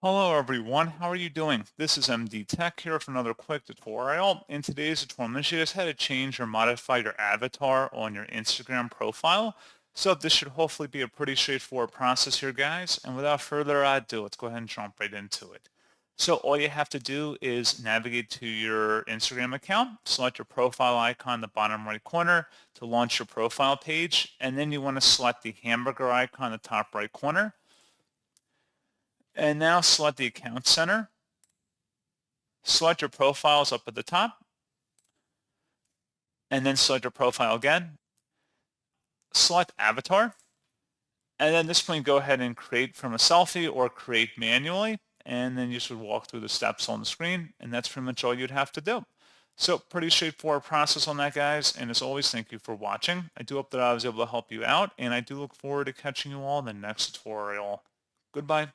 Hello everyone, how are you doing? This is MD Tech here for another quick tutorial. In today's tutorial, I'm going to show you just how to change or modify your avatar on your Instagram profile. So this should hopefully be a pretty straightforward process here, guys. And without further ado, let's go ahead and jump right into it. So all you have to do is navigate to your Instagram account, select your profile icon in the bottom right corner to launch your profile page, and then you want to select the hamburger icon in the top right corner. And now select the account center. Select your profiles up at the top, and then select your profile again. Select avatar, and then at this point go ahead and create from a selfie or create manually, and then you should walk through the steps on the screen, and that's pretty much all you'd have to do. So pretty straightforward process on that, guys, and as always, thank you for watching. I do hope that I was able to help you out, and I do look forward to catching you all in the next tutorial. Goodbye.